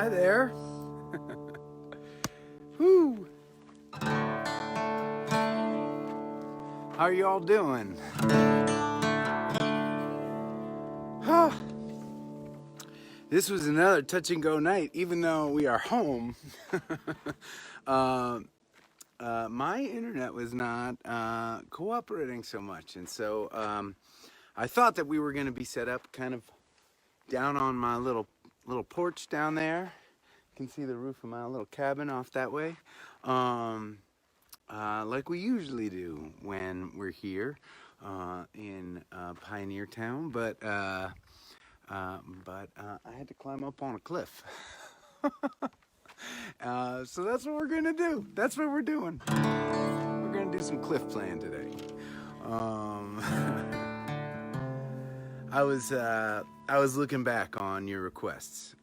Hi there. Woo. How are you all doing? This was another touch and go night, even though we are home. My internet was not cooperating so much, and so I thought that we were going to be set up kind of down on my little porch down there. You can see the roof of my little cabin off that way, like we usually do when we're here in Pioneer Town, but I had to climb up on a cliff. So that's what we're gonna do. That's what we're doing. We're gonna do some cliff playing today. I was looking back on your requests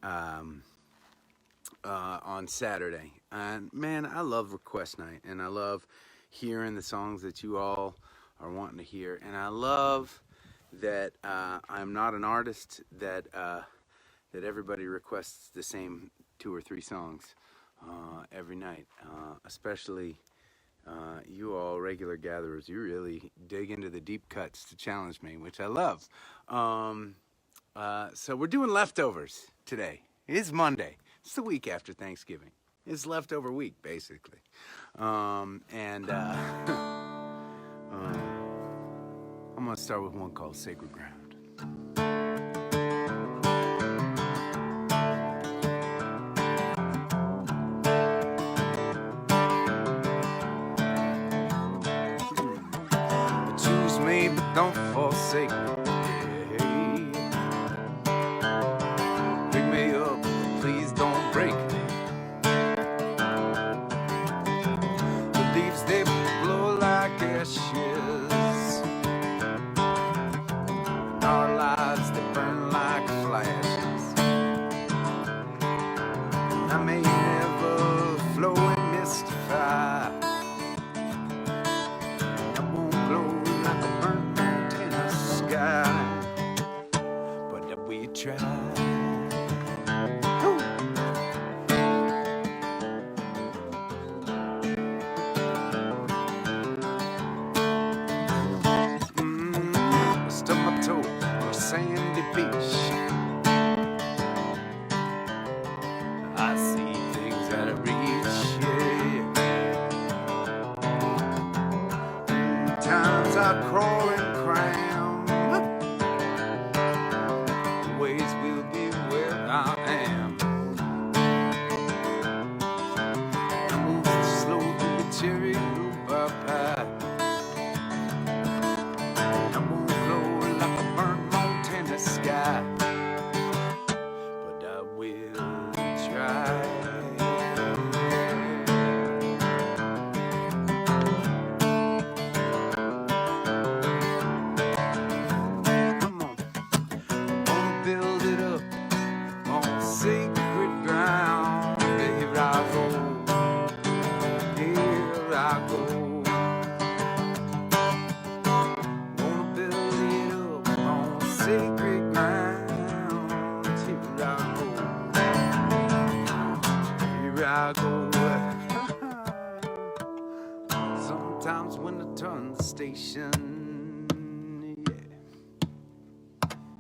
on Saturday, and man, I love request night, and I love hearing the songs that you all are wanting to hear, and I love that I'm not an artist that everybody requests the same 2 or 3 songs every night, especially you all regular gatherers. You really dig into the deep cuts to challenge me, which I love. So we're doing leftovers today. It is Monday. It's the week after Thanksgiving. It's leftover week, basically. I'm going to start with one called Sacred Ground. Choose me, but don't forsake me. Pick me up, please don't break me. The leaves, they blow like ashes. Our lives, they burn like flashes. I may never flow and mystify. I won't glow like a burnt antenna sky, but we try. Stub my toe on a sandy beach. I see things out of reach, yeah. Times I crawl and cram. The ways will be where I am. I move slow through the cherry rhubarb pie. I won't glow like a burnt Montana sky, but I will try. Come on, wanna build it up on sacred ground. Here I go, here I go. Wanna build it up on sacred ground. Here I go, here I go. Sometimes when I turn the station,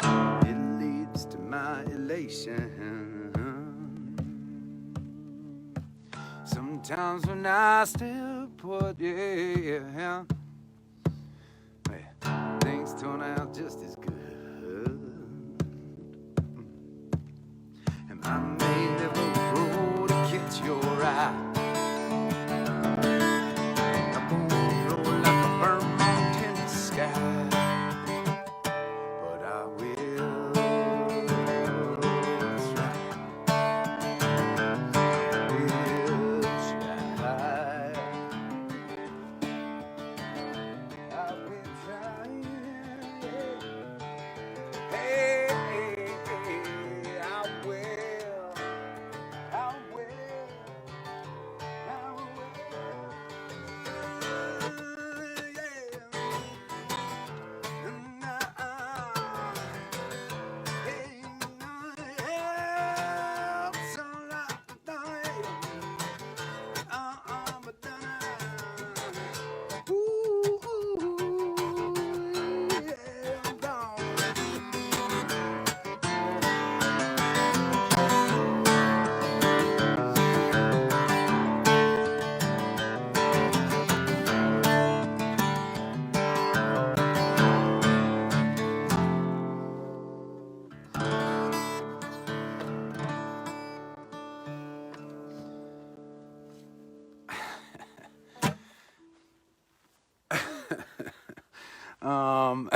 yeah, it leads to my elation. Sometimes when I still put, yeah, things turn out just as good. And I may never grow to catch your eye. I won't grow like a burnt Montana sky, but I will try. I will try. Um,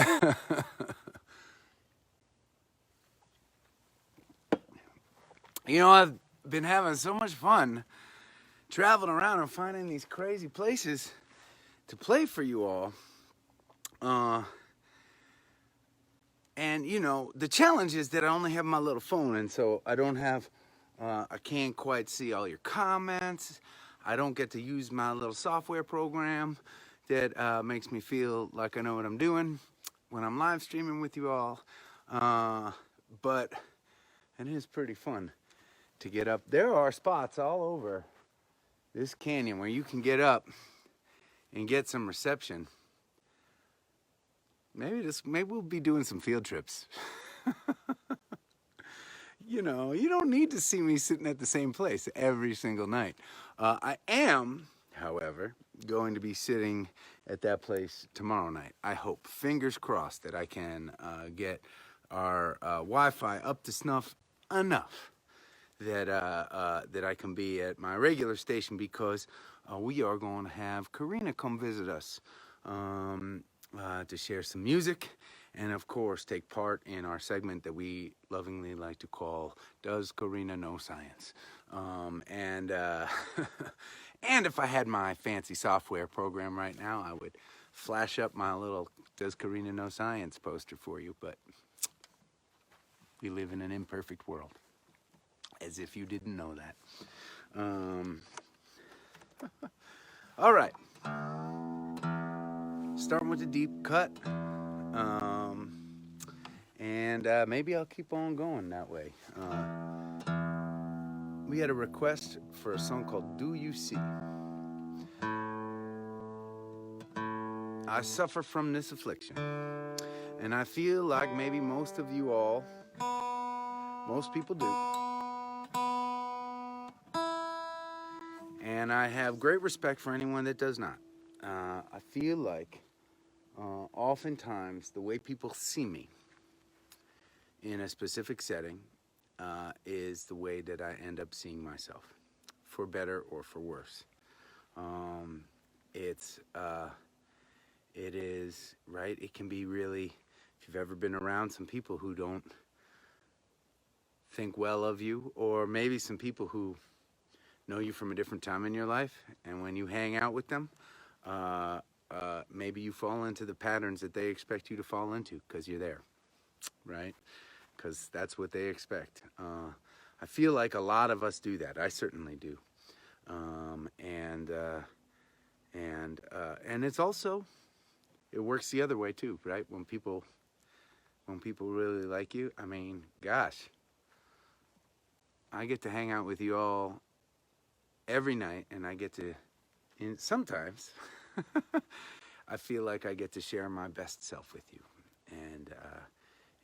you know, I've been having so much fun traveling around and finding these crazy places to play for you all. And you know, the challenge is that I only have my little phone, and so I don't have, I can't quite see all your comments. I don't get to use my little software program that makes me feel like I know what I'm doing when I'm live streaming with you all. But it is pretty fun to get up. There are spots all over this canyon where you can get up and get some reception. Maybe we'll be doing some field trips. You know, you don't need to see me sitting at the same place every single night. I am, however, going to be sitting at that place tomorrow night. I hope, fingers crossed, that I can get our Wi-Fi up to snuff enough that that I can be at my regular station, because we are going to have Karina come visit us to share some music, and of course take part in our segment that we lovingly like to call "Does Karina Know Science?" And and if I had my fancy software program right now, I would flash up my little "Does Karina Know Science?" poster for you, but we live in an imperfect world. As if you didn't know that. All right. Starting with the deep cut. And maybe I'll keep on going that way. We had a request for a song called "Do You See?" I suffer from this affliction, and I feel like maybe most of you all, most people do. And I have great respect for anyone that does not. I feel like oftentimes the way people see me in a specific setting is the way that I end up seeing myself, for better or for worse. It is, right? It can be really, if you've ever been around some people who don't think well of you, or maybe some people who know you from a different time in your life, and when you hang out with them, maybe you fall into the patterns that they expect you to fall into because you're there, right? Because that's what they expect. I feel like a lot of us do that. I certainly do. And it's also, it works the other way too, right? When people really like you, I mean, gosh, I get to hang out with you all every night, and I get to, and sometimes I feel like I get to share my best self with you,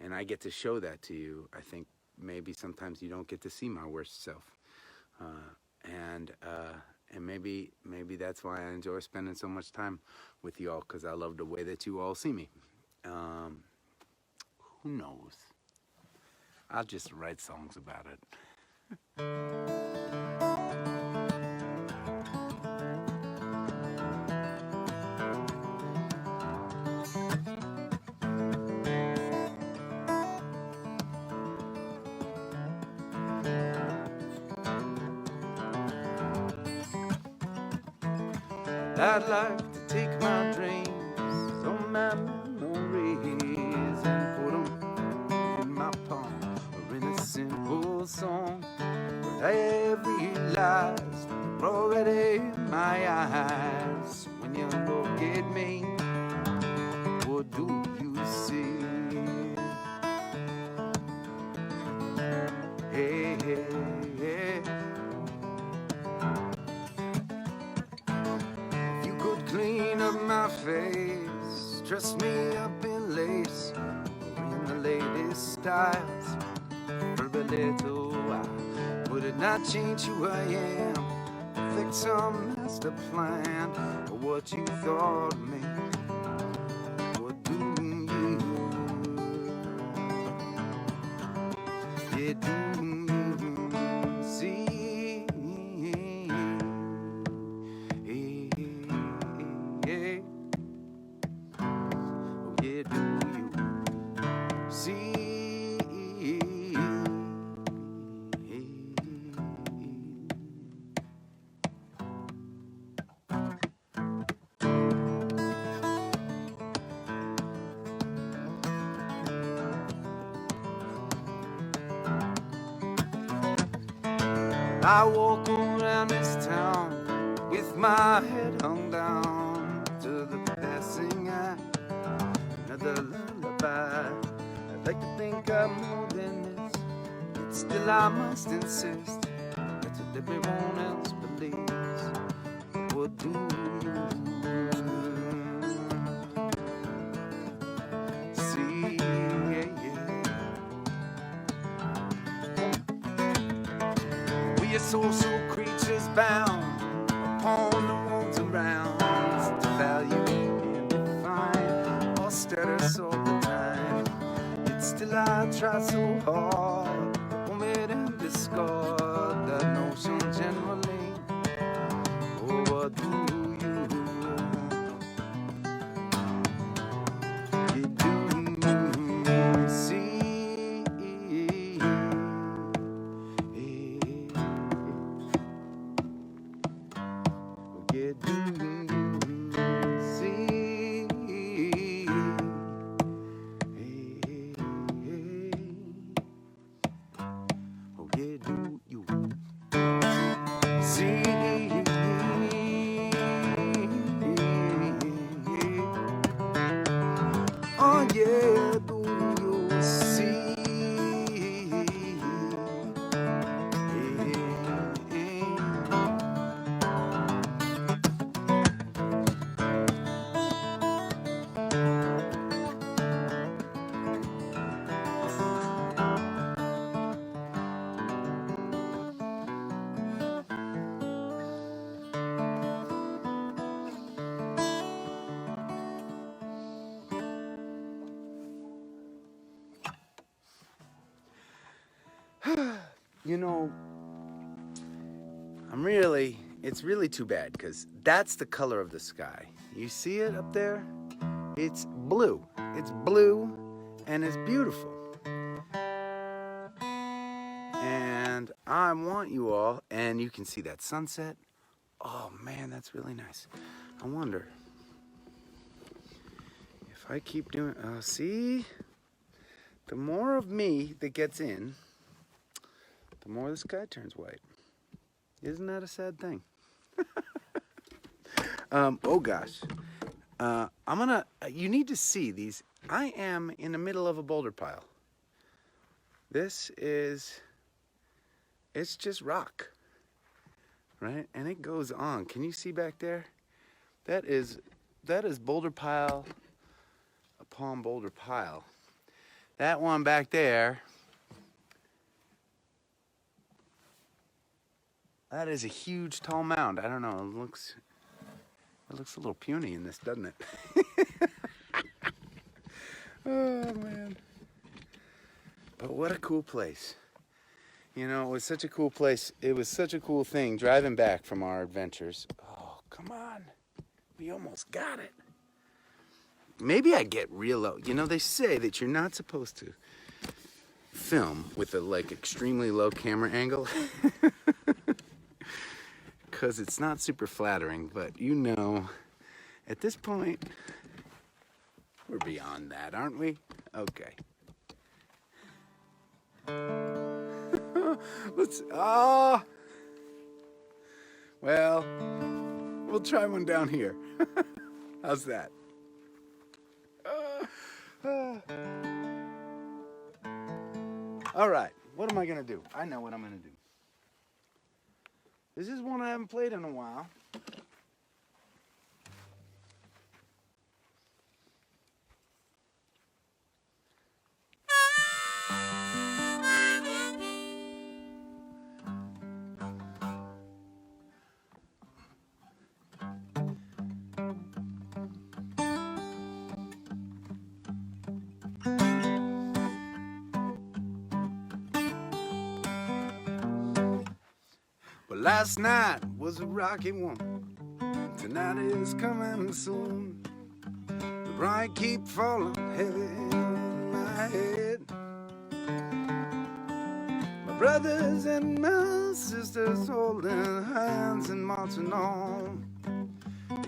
and I get to show that to you. I think maybe sometimes you don't get to see my worst self, and maybe that's why I enjoy spending so much time with you all, because I love the way that you all see me. Who knows? I'll just write songs about it. I'd like to take my dreams, all my memories, and put them in my palm, or in a simple song. But I have realized you're already in my eyes. When you look at me, what do you see? Hey, hey, hey. Clean up my face, dress me up in lace, or in the latest styles. For a little while, would it not change who I am? Fix some master plan for what you thought of me. What do you? Yeah, do you see? I walk around this town with my head hung down to the passing eye. Another lullaby. I'd like to think I'm more than this, but still I must insist that's what everyone else believes. What do you see? Yeah, yeah. We are social creatures bound upon the roads around us to value and define or status all the time. Yet still I try so hard to omit and discard that notion generally. Oh, what do you do see? You do see? Oh, yeah, do you see? Oh, yeah, do you see? You know, it's really too bad because that's the color of the sky. You see it up there? It's blue. It's blue and it's beautiful. And I want you all, and you can see that sunset. Oh man, that's really nice. I wonder if I keep doing, see? The more of me that gets in, the more the sky turns white. Isn't that a sad thing? Oh gosh. You need to see these. I am in the middle of a boulder pile. It's just rock, right? And it goes on. Can you see back there? That is boulder pile upon boulder pile. That one back there, that is a huge tall mound. I don't know, it looks a little puny in this, doesn't it? Oh man. But what a cool place. You know, it was such a cool place. It was such a cool thing driving back from our adventures. Oh, come on. We almost got it. Maybe I get real low. You know, they say that you're not supposed to film with a extremely low camera angle. Because it's not super flattering, but you know, at this point, we're beyond that, aren't we? Okay. Well, we'll try one down here. How's that? All right, what am I gonna do? I know what I'm gonna do. This is one I haven't played in a while. Well, last night was a rocky one. Tonight is coming soon. The rain keep falling heavy on my head. My brothers and my sisters holding hands and marching on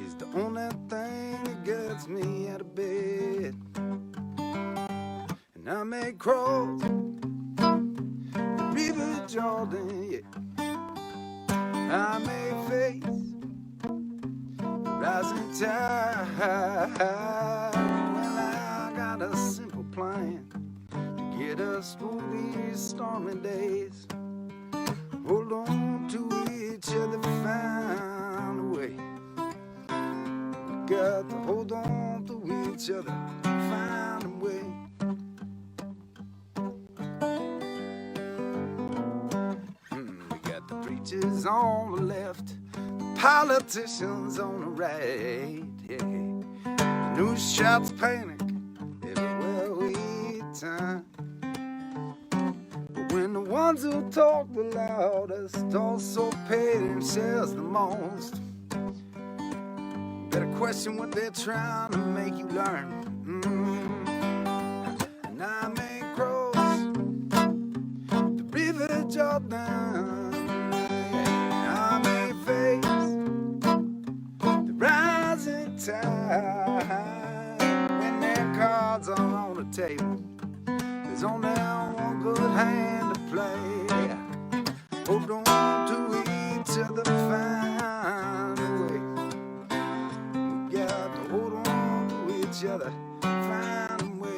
is the only thing that gets me out of bed. And I may cross the river Jordan, yeah, I may face the rising tide. Well, I got a simple plan to get us through these stormy days. Hold on to each other, find a way. We got to hold on to each other, find a way. We got the preachers on the left, the politicians on the right. Yeah. The news shouts panic everywhere we turn. But when the ones who talk the loudest also pay themselves the most, better question what they're trying to make you learn. And I may cross the river Jordan, I may face the rising tide. When their cards are on the table, there's only one good hand to play. Hold on to each other, find a way. We got to hold on to each other, find a way.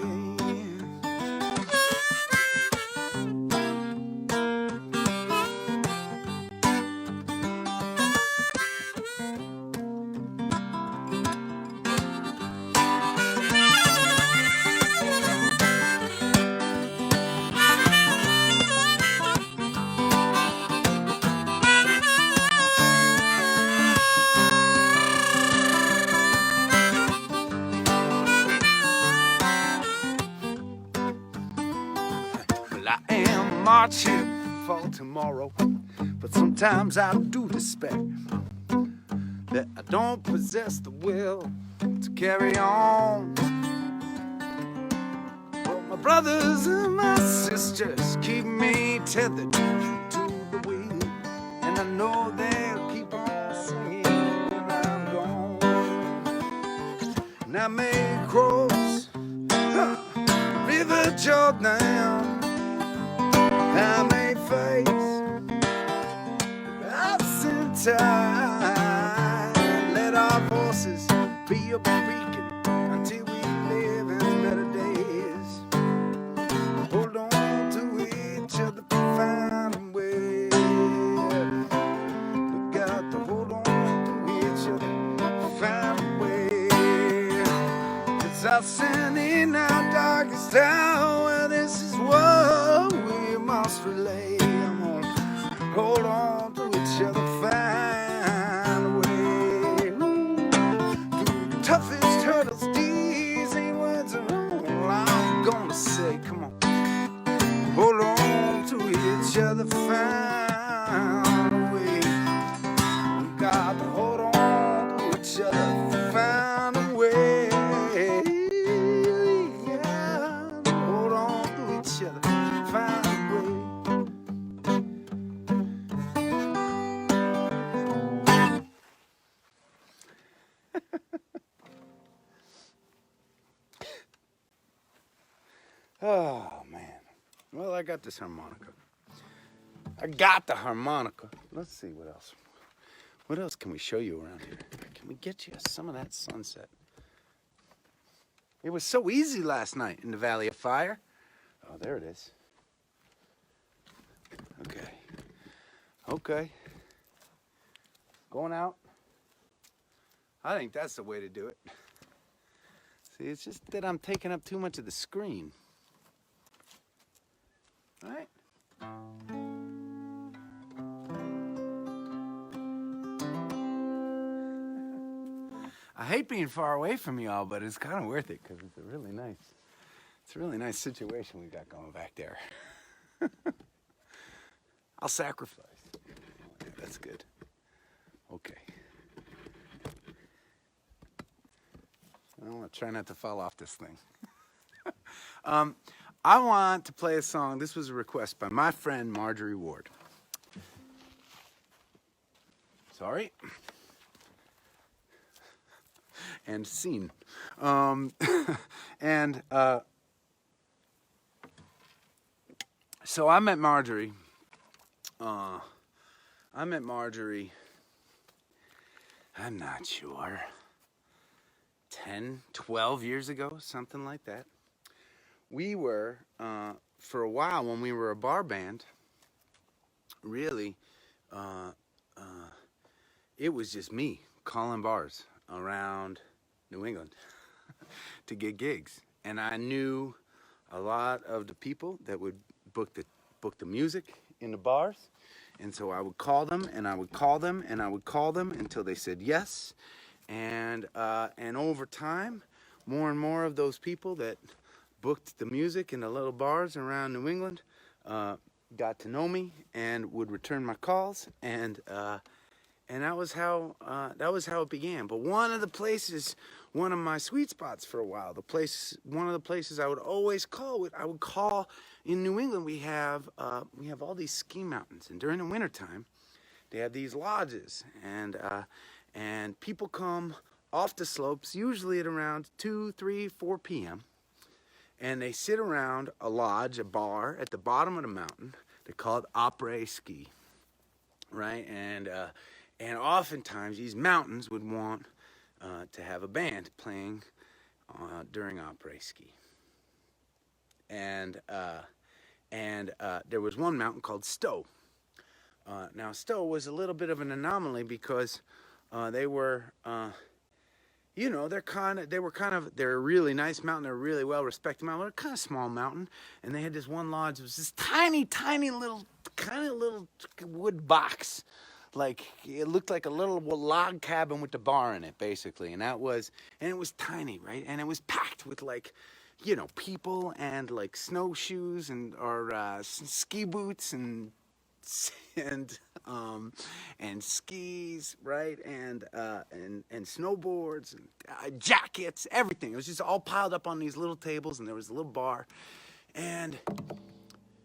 Well, I am marching for tomorrow, but sometimes I do despair that I don't possess the will to carry on. But my brothers and my sisters keep me tethered to the wheel, and I know they'll keep on singing when I'm gone. And I may cross River Jordan, I may face the rising tide. Let our voices be a beacon until we live in better days. Hold on to each other, find a way. We got to hold on to each other, find a way. 'Cause I'll send in our darkest hour, this is what we must relay. I'm gonna hold on to each other, find a way. Through the toughest hurdles, these ain't words are all I'm gonna say. Come on, hold on to each other, find a way. We got to hold on to each other, find a way. Yeah, hold on to each other, find a way. Oh man. Well, I got this harmonica. I got the harmonica. Let's see what else. What else can we show you around here? Can we get you some of that sunset? It was so easy last night in the Valley of Fire. Oh, there it is. Okay. Okay. Going out. I think that's the way to do it. See, it's just that I'm taking up too much of the screen. Right? I hate being far away from y'all, but it's kind of worth it because it's a really nice situation we got going back there. I'll sacrifice. Yeah, that's good. Okay. I want to try not to fall off this thing. I want to play a song. This was a request by my friend Marjorie Ward. Sorry. And scene. So I met Marjorie I met Marjorie, I'm not sure, 10, 12 years ago, something like that. We were, for a while when we were a bar band, really, uh, uh, it was just me calling bars around New England to get gigs. And I knew a lot of the people that would book the music in the bars. And so I would call them and I would call them and I would call them until they said yes. And over time, more and more of those people that booked the music in the little bars around New England got to know me and would return my calls, and that was how it began. But one of my sweet spots for a while, one of the places I would always call. I would call in New England. We have all these ski mountains, and during the wintertime, they have these lodges, and people come off the slopes, usually at around 2, 3, 4 p.m. And they sit around a lodge, a bar at the bottom of the mountain. They call it après ski, right? And oftentimes these mountains would want to have a band playing during après ski. And there was one mountain called Stowe. Now Stowe was a little bit of an anomaly because they were, they're a really nice mountain. They're a really well respected mountain. They're a kind of small mountain, and they had this one lodge. It was this tiny, tiny little wood box. Like, it looked like a little log cabin with the bar in it, basically. And it was tiny, right? And it was packed with, like, people and, like, snowshoes or ski boots and skis, right? And snowboards and jackets, everything. It was just all piled up on these little tables, and there was a little bar. And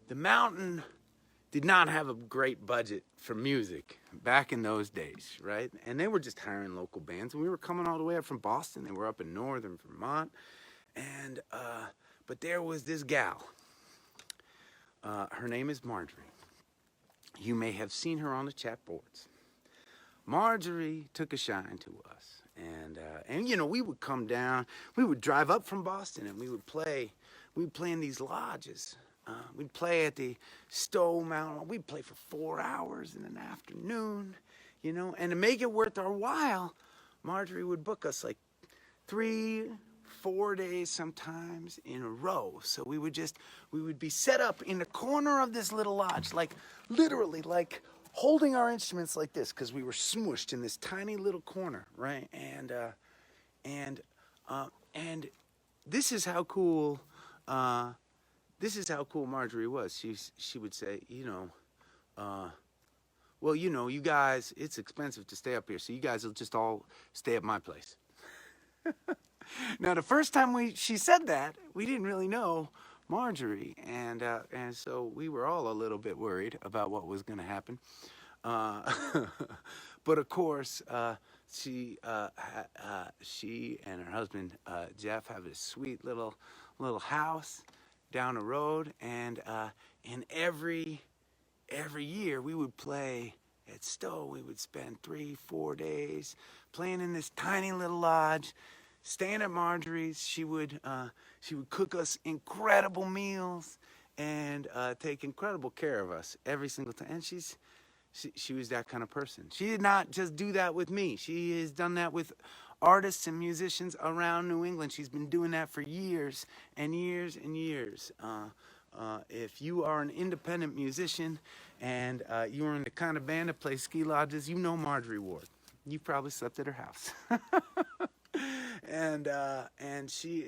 the mountain did not have a great budget for music back in those days, right? And they were just hiring local bands. And we were coming all the way up from Boston. They were up in northern Vermont. And, but there was this gal. Her name is Marjorie. You may have seen her on the chat boards. Marjorie took a shine to us. And we would come down. We would drive up from Boston, and we would play in these lodges. We'd play at the Stowe Mountain. We'd play for 4 hours in an afternoon, And to make it worth our while, Marjorie would book us like 3, 4 days sometimes in a row. So we would be set up in the corner of this little lodge, like literally, like holding our instruments like this, because we were smushed in this tiny little corner, right? And this is how cool. This is how cool Marjorie was. She would say, well, you guys, it's expensive to stay up here, so you guys will just all stay at my place. Now, the first time she said that, we didn't really know Marjorie, and so we were all a little bit worried about what was going to happen. But of course, she and her husband Jeff have a sweet little house down the road, and every year we would play at Stowe. We would spend 3, 4 days playing in this tiny little lodge, staying at Marjorie's. She would cook us incredible meals and take incredible care of us every single time. And she was that kind of person. She did not just do that with me. She has done that with artists and musicians around New England. She's been doing that for years and years and years. If you are an independent musician and you are in the kind of band that plays ski lodges, you know Marjorie Ward. You probably slept at her house. And she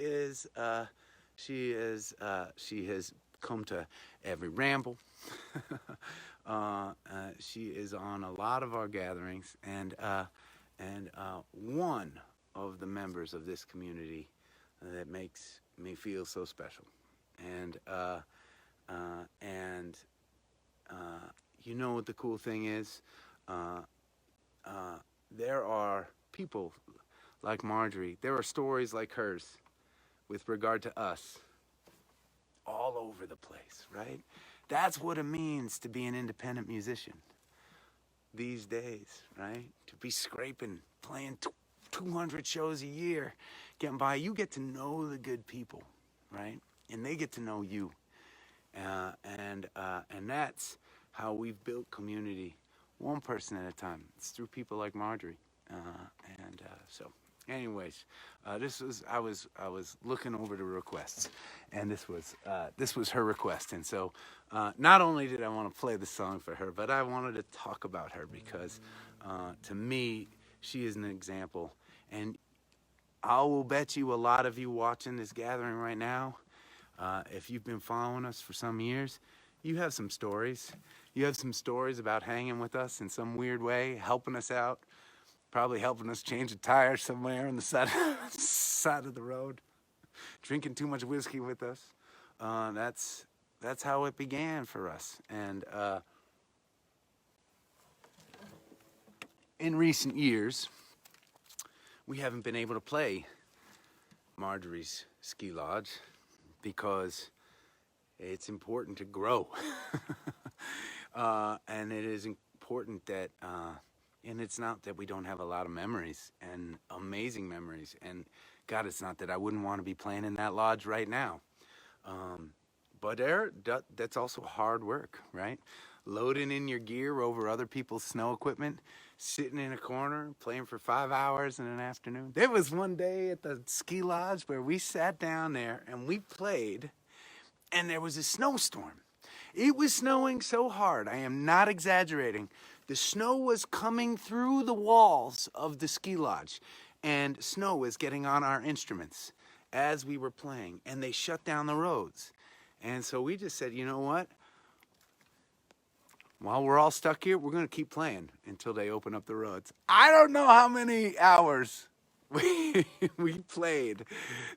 has come to every ramble. She is on a lot of our gatherings, and one of the members of this community that makes me feel so special. And you know what the cool thing is? There are people like Marjorie. There are stories like hers with regard to us all over the place, right? That's what it means to be an independent musician. these days, right? To be scraping, playing 200 shows a year, getting by. You get to know the good people, right? And they get to know you. And that's how we've built community, one person at a time. It's through people like Marjorie. So, anyways, I was looking over the requests, and this was her request. And so, not only did I want to play the song for her, but I wanted to talk about her because, to me, she is an example. And I will bet you a lot of you watching this gathering right now, if you've been following us for some years, you have some stories. You have some stories about hanging with us in some weird way, helping us out, probably helping us change a tire somewhere on the side of the road, drinking too much whiskey with us. That's how it began for us. And in recent years, we haven't been able to play Marjorie's ski lodge because it's important to grow. And it is important that, and it's not that we don't have a lot of memories and amazing memories. And God, it's not that I wouldn't want to be playing in that lodge right now. But that's also hard work, right? Loading in your gear over other people's snow equipment, sitting in a corner, playing for 5 hours in an afternoon. There was one day at the ski lodge where we sat down there and we played, and there was a snowstorm. It was snowing so hard, I am not exaggerating. The snow was coming through the walls of the ski lodge, and snow was getting on our instruments as we were playing, and they shut down the roads. And so we just said, you know what? While we're all stuck here, we're going to keep playing until they open up the roads. I don't know how many hours we played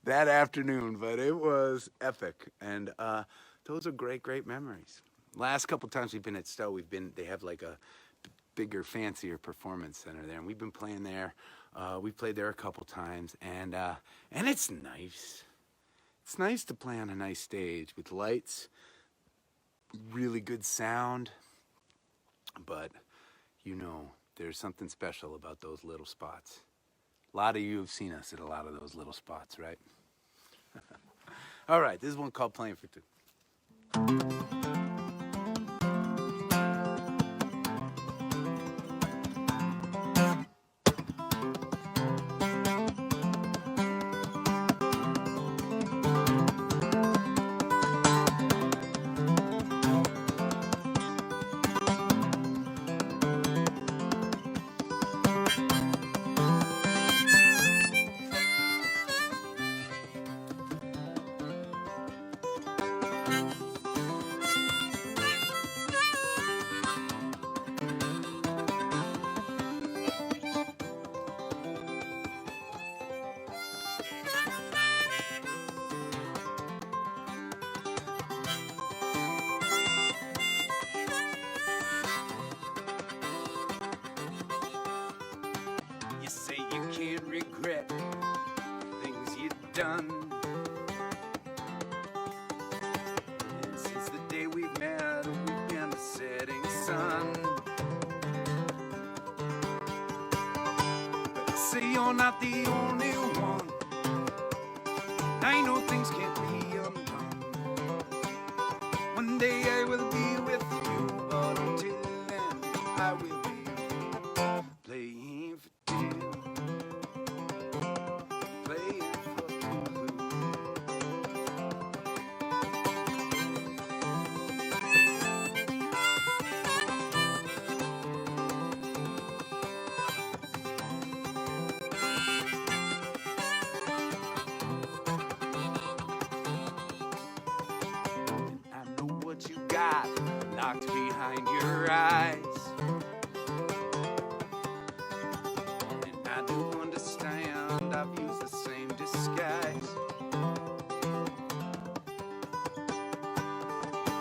that afternoon, but it was epic. And those are great, great memories. Last couple times we've been at Stowe, they have like a bigger, fancier performance center there, and we've been playing there. We played there a couple times, and it's nice. It's nice to play on a nice stage with lights, really good sound. But, you know, there's something special about those little spots. A lot of you have seen us at a lot of those little spots, right? All right, this is one called Playing for Two. You say you can't regret things you've done. And since the day we've met, we've been the setting sun. But I say you're not the only one. I know things can't be undone. One day I will be with you, but until then I will be playing for two. Playing for two. I know what you got locked behind your eyes. And I do understand I've used the same disguise.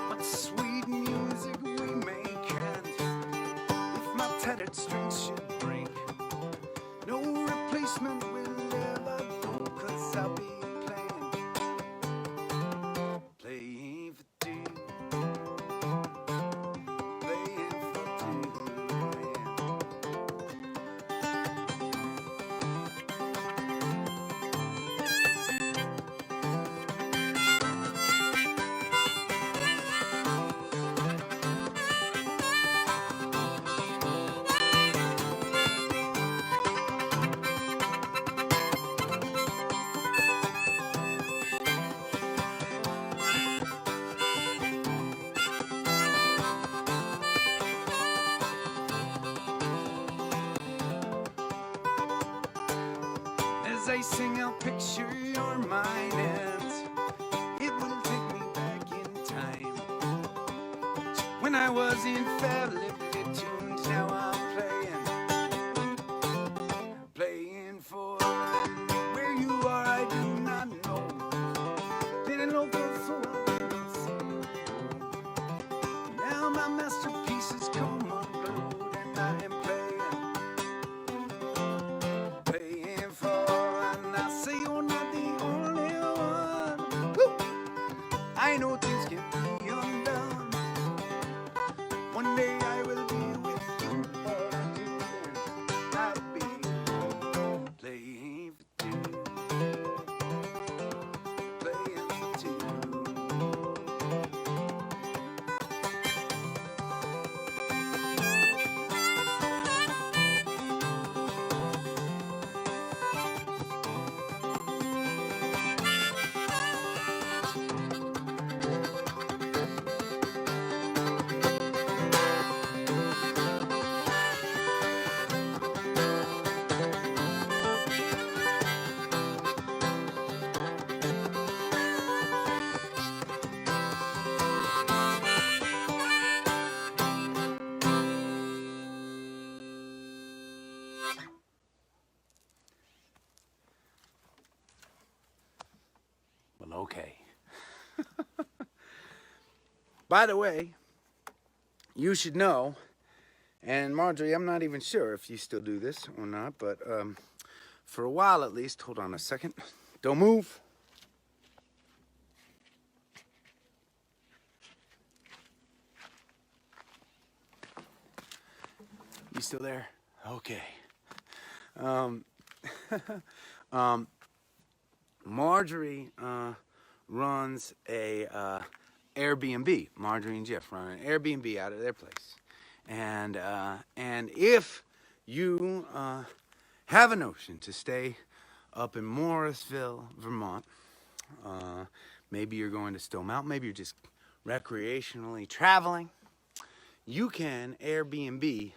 But sweet music we make, and if my tattered strings should break, no replacement will ever do, 'cause I'll be playing for two. Playing for two, yeah. I sing, I'll picture your mind, and it will take me back in time. When I was infallibly tuned, now I'm playing for where you are, I do not know. Didn't know so I didn't see. Now my masterpieces come unglued, and I am playing for, and I say you're not the only one. Woo! I know things can be undone. One day I will be with you, and I'll be playing for two, playing for two. Well, okay. By the way, you should know, and Marjorie, I'm not even sure if you still do this or not, but for a while at least, hold on a second. Don't move. You still there? Okay. Marjorie runs a Airbnb. Marjorie and Jeff run an Airbnb out of their place, and if you have a notion to stay up in Morrisville, Vermont, maybe you're going to Stone Mountain, maybe you're just recreationally traveling, you can Airbnb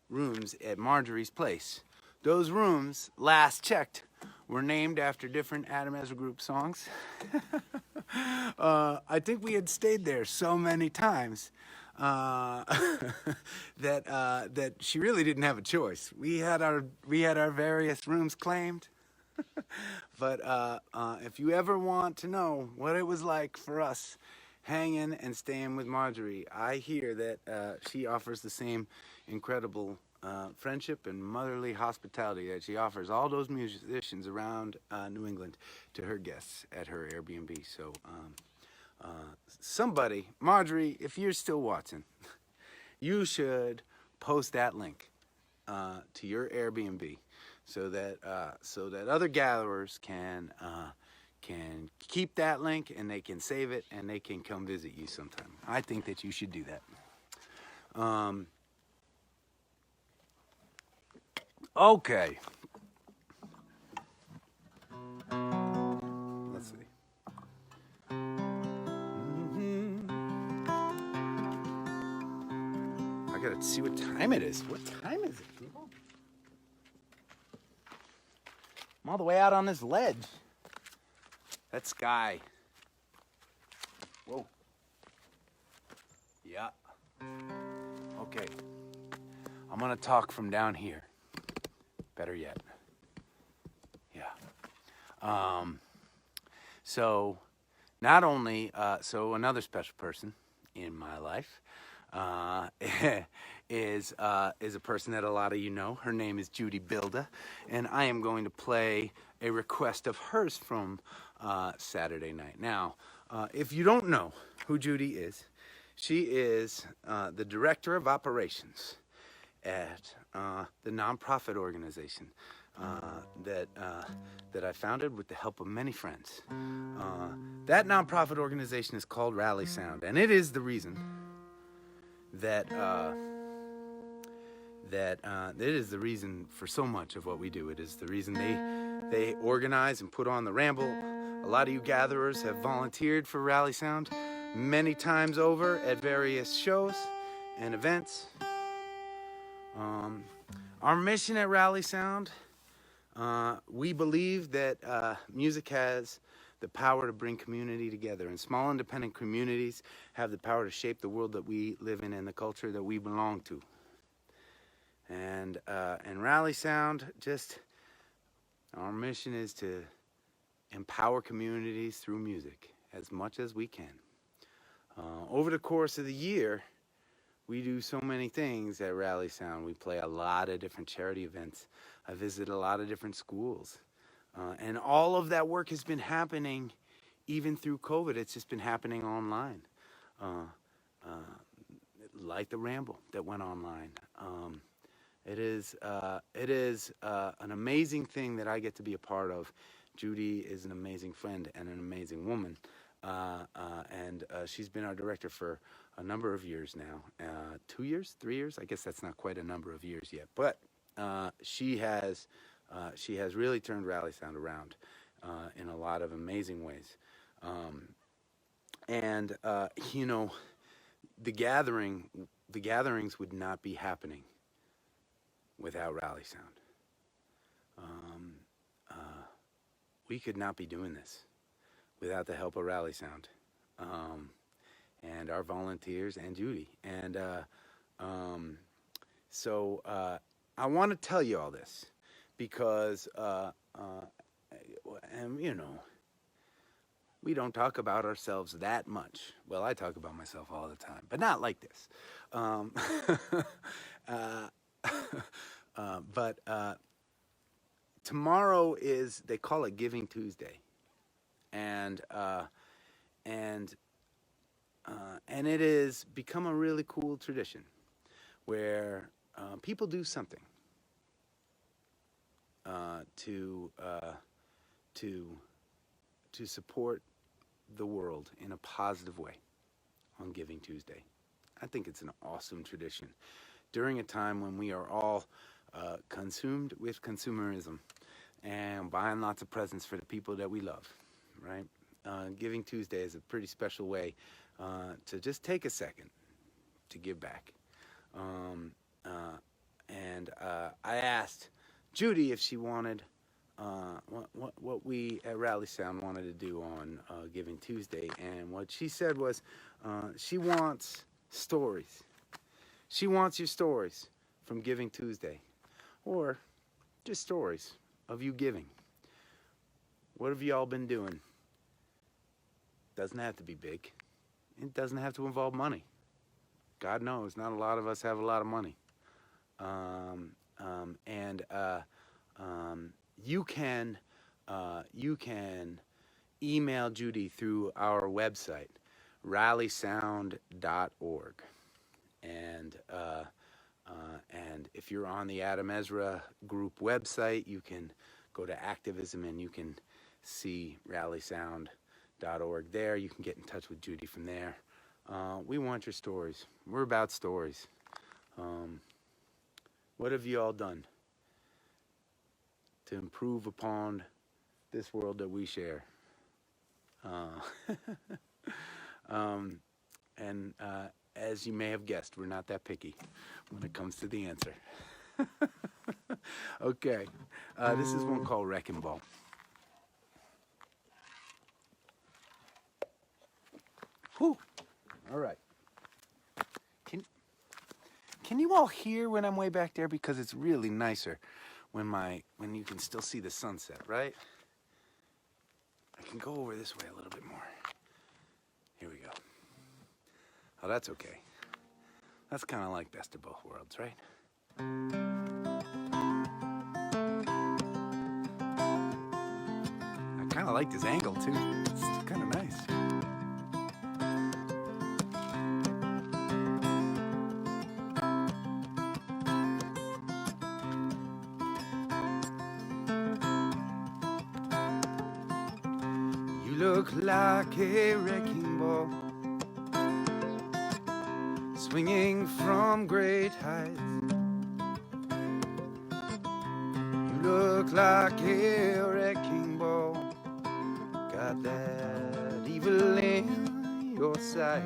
rooms at Marjorie's place. Those rooms, last checked, were named after different Adam Ezra Group songs. I think we had stayed there so many times that she really didn't have a choice. We had our various rooms claimed. But if you ever want to know what it was like for us hanging and staying with Marjorie, I hear that she offers the same incredible friendship and motherly hospitality that she offers all those musicians around New England to her guests at her Airbnb. So somebody, Marjorie, if you're still watching, you should post that link to your Airbnb so that other gatherers can keep that link, and they can save it, and they can come visit you sometime. I think that you should do that. Okay. Let's see. I gotta see what time it is. What time is it, people? I'm all the way out on this ledge. That sky. Whoa. Yeah. Okay. I'm gonna talk from down here. Better yet. Yeah. So not only, so another special person in my life is a person that a lot of you know. Her name is Judy Bilda, and I am going to play a request of hers from Saturday night. Now, if you don't know who Judy is, she is the director of operations at the nonprofit organization that I founded with the help of many friends. That nonprofit organization is called Rally Sound, and it is the reason that it is the reason for so much of what we do. It is the reason they organize and put on the Ramble. A lot of you gatherers have volunteered for Rally Sound many times over at various shows and events. Our mission at Rally Sound We believe that music has the power to bring community together, and small independent communities have the power to shape the world that we live in and the culture that we belong to. And Rally Sound, just our mission is to empower communities through music as much as we can. Over the course of the year, we do so many things at Rally Sound. We play a lot of different charity events. I visit a lot of different schools. And all of that work has been happening even through COVID. It's just been happening online. Like the Ramble that went online. It is an amazing thing that I get to be a part of. Judy is an amazing friend and an amazing woman. And she's been our director for a number of years now. 2 years, 3 years? I guess that's not quite a number of years yet. But she has really turned Rally Sound around in a lot of amazing ways. You know, the gatherings would not be happening without Rally Sound. We could not be doing this without the help of Rally Sound, and our volunteers and Judy. And so I want to tell you all this because, and you know, we don't talk about ourselves that much. Well, I talk about myself all the time, but not like this. But tomorrow is, they call it Giving Tuesday, and it has become a really cool tradition where people do something to support the world in a positive way on Giving Tuesday. I think it's an awesome tradition during a time when we are all consumed with consumerism and buying lots of presents for the people that we love, right? Giving Tuesday is a pretty special way to just take a second to give back. I asked Judy if she wanted what we at Rally Sound wanted to do on Giving Tuesday, and what she said was she wants stories. She wants your stories from Giving Tuesday, or just stories of you giving. What have y'all been doing? Doesn't have to be big. It doesn't have to involve money. God knows, not a lot of us have a lot of money. You can email Judy through our website, rallysound.org. And if you're on the Adam Ezra group website, you can go to activism and you can see rallysound.org there. You can get in touch with Judy from there. We want your stories. We're about stories. What have you all done to improve upon this world that we share? As you may have guessed, we're not that picky when it comes to the answer. Okay, this is one called Wrecking Ball. Whew. All right. Can you all hear when I'm way back there? Because it's really nicer when you can still see the sunset, right? I can go over this way a little bit more. Here we go. Oh, that's okay. That's kind of like best of both worlds, right? I kind of like this angle too. It's kind of nice. You look like a wrecking ball, swinging from great heights. You look like a wrecking ball, got that evil in your sight,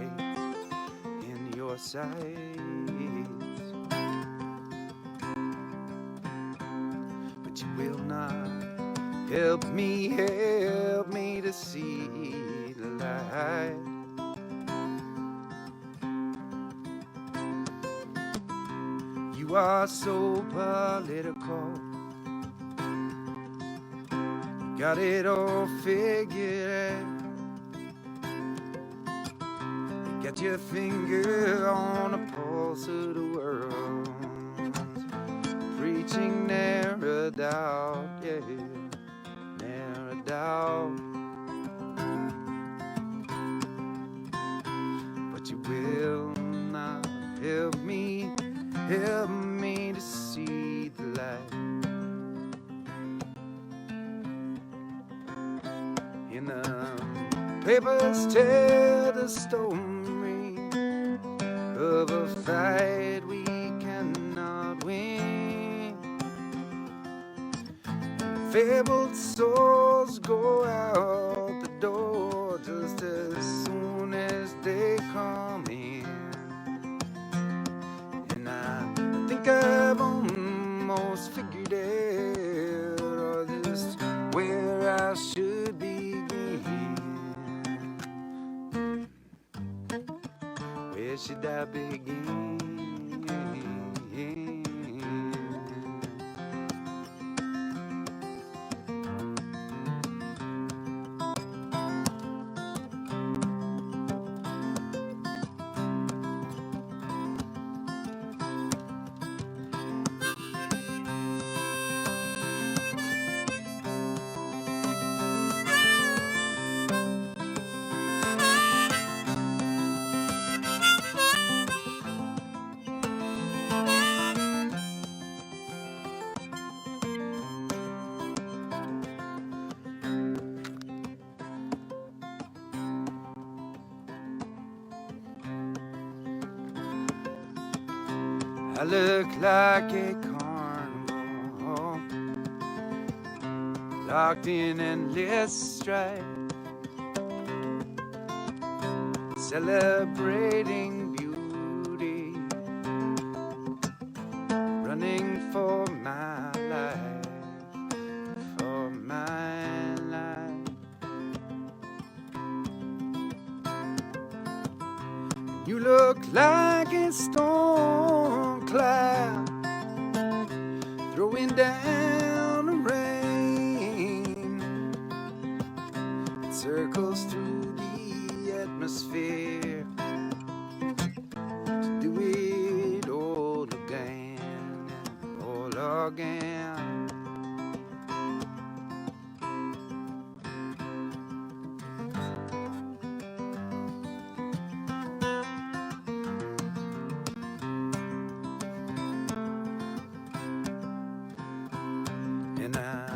in your sights. But you will not help me to see the light. You are so political, you got it all figured out. You got your finger on the pulse of the world, preaching never doubt, yeah, never doubt. But you will not help me to see the light. In the papers tell the story of a fight we cannot win. Fabled souls go out the door just as soon as they come in. And I think I've almost figured out just where I should begin. Where should I begin? I look like a carnival, locked in endless strife, celebrating beauty, running for my life, for my life. You look like a storm cloud throwing down the rain. It circles through the atmosphere to do it all again, all again. And I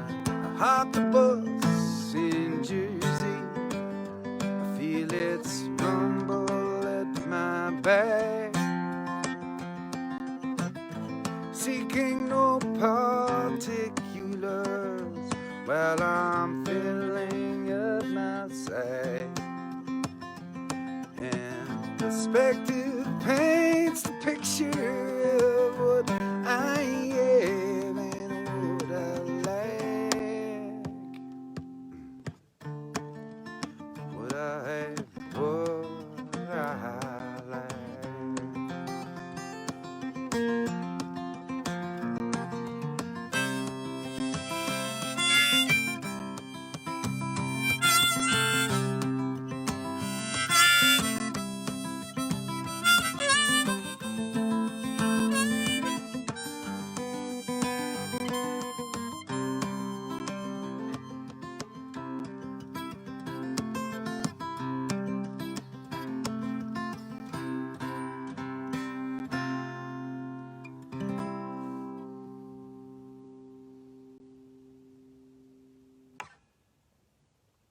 hop the bus in Jersey, I feel its rumble at my back, seeking no particulars while I'm filling up my sack. And perspective paints the picture of what I am and what I lack. What I lack.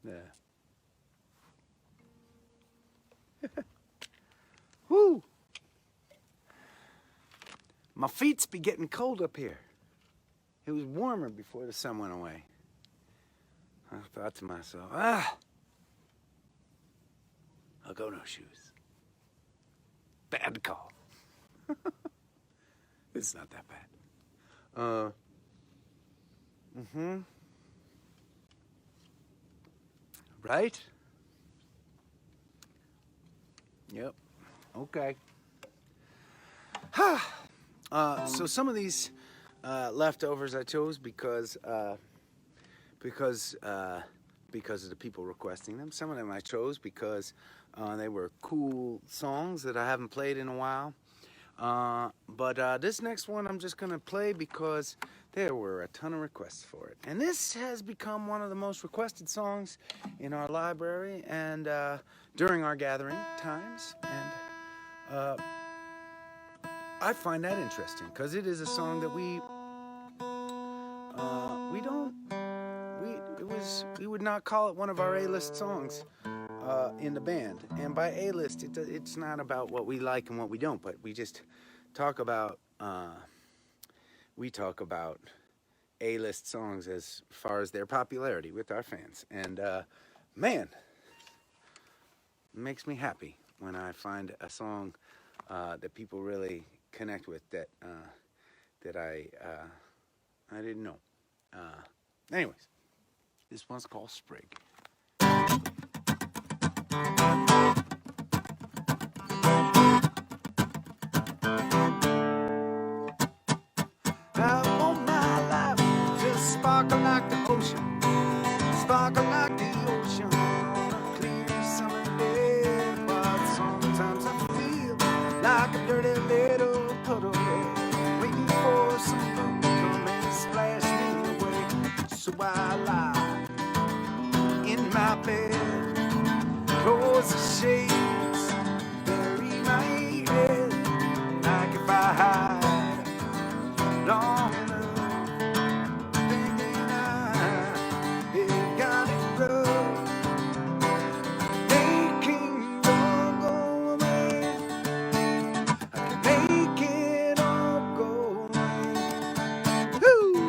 Yeah. Woo! My feet's be getting cold up here. It was warmer before the sun went away. I thought to myself, I'll go no shoes. Bad call. It's not that bad. Right? Yep. Okay. So some of these leftovers I chose because because of the people requesting them. Some of them I chose because they were cool songs that I haven't played in a while. But this next one I'm just going to play because there were a ton of requests for it. And this has become one of the most requested songs in our library and during our gathering times. And I find that interesting because it is a song that we don't we would not call it one of our A-list songs in the band. And by A-list, it's not about what we like and what we don't, but we just talk about A-list songs as far as their popularity with our fans. And man, it makes me happy when I find a song that people really connect with that I didn't know. Anyways, this one's called Sprig. I want my life to sparkle like the ocean, sparkle like the ocean on a clear summer day. But sometimes I feel like a dirty little puddle, waiting for someone to come and splash me away. So I lie in my bed, close the shades, bury my head, like if I hide long enough, thinking I ain't got it rough, making it all go away. I can make it all go away. Woo!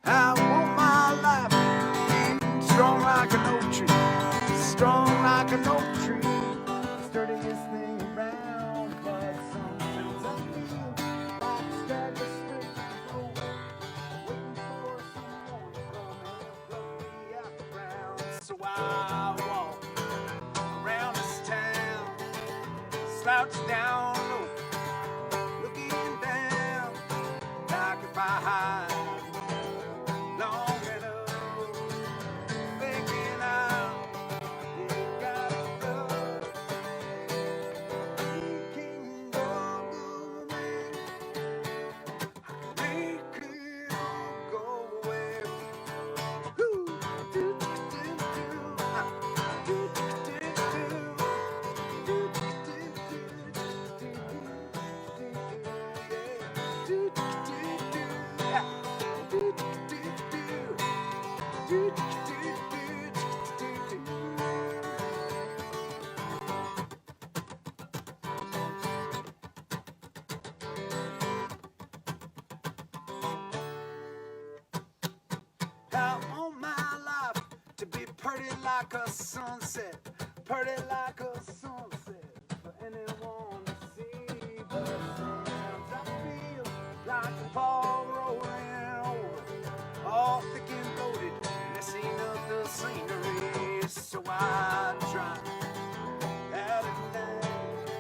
I want my life strong like an oak tree, strong like an oak tree, sturdiest thing around. But sometimes I feel like a stagger straight to the road, waiting for someone to come and pluck me out the ground. So I walk around this town, slouching down low, looking down, like if I hide long enough, thinking I'll got it done, making it all go away. I can make it all go away. Woo! Do, do, do, do, do, do, do, I want my life to be pretty like a sunset, pretty like a sunset for anyone to see. But sometimes I feel like a ball rolling over, all thick and loaded, messing up the scenery. So I try out at night,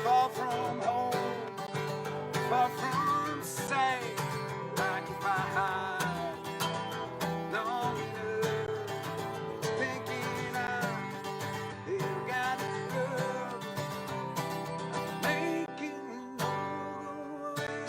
far from home, far from sight, like if I hide long enough, thinking I have got it good, making it all go away.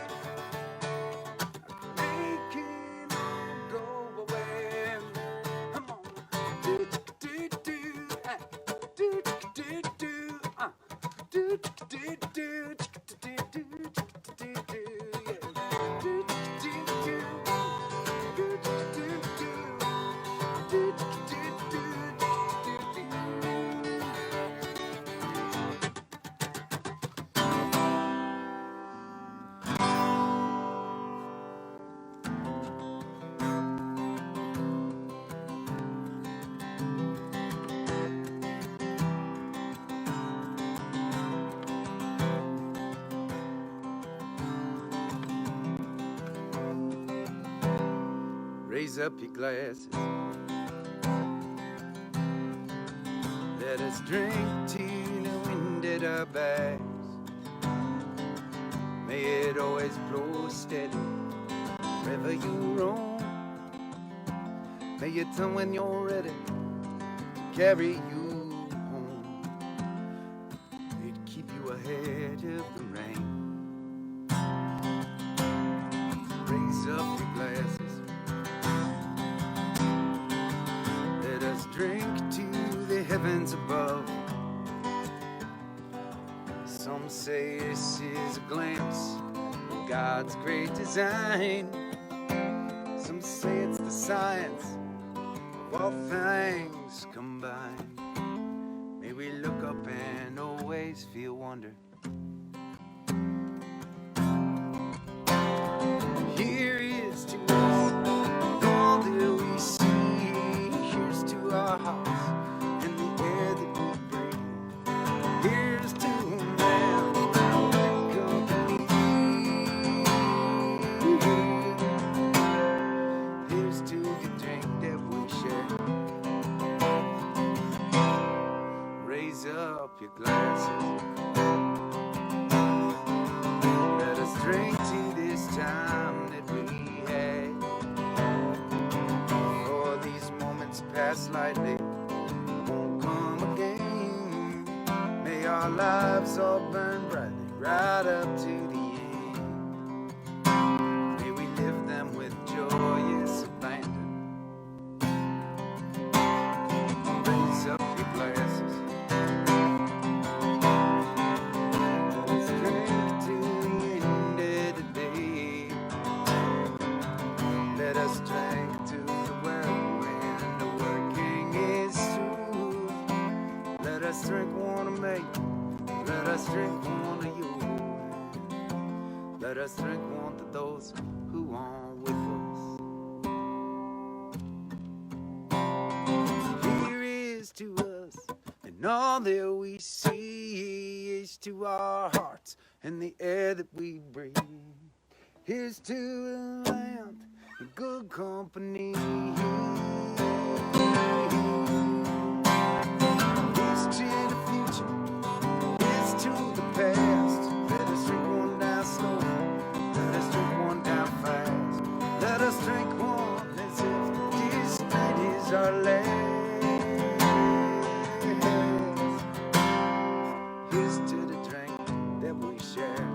Raise up your glasses. Let us drink to the wind at our backs. May it always blow steady wherever you roam. May you turn when you're ready to carry you home. May it keep you ahead of the rain. Raise up your glasses. Let us drink to the heavens above. Some say this is a glimpse of God's great design. Some say it's the science of all things combined. May we look up and always feel wonder. Here is to us all that we see. Here's to our hearts and the air that we breathe. Here's to man company. Here's to the drink that we share. Raise up your glasses. Let us drink to this time that we had. For these moments pass lightly, won't come again. May our lives all burn brightly right up to the end. May we live them with joyous abandon. Raise up your glasses. Let's drink to the end of the day. Let us drink to the world when the working is through. Let us drink one of me. Let us drink one of you. Let us drink one to those who are with us. Here is to us, and all that we see is to our hearts and the air that we breathe. Here's to the land, good company. Here's to the future. Here's to the past. Let us drink one down slow. Let us drink one down fast. Let us drink one as if this night is our last. Here's to the drink that we share.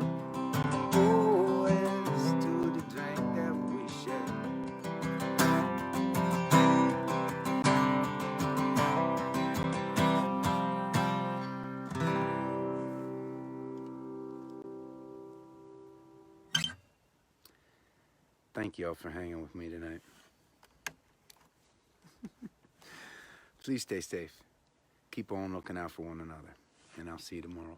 Oh, here's to the drink that we share. Thank you all for hanging with me tonight. Please stay safe. Keep on looking out for one another. And I'll see you tomorrow.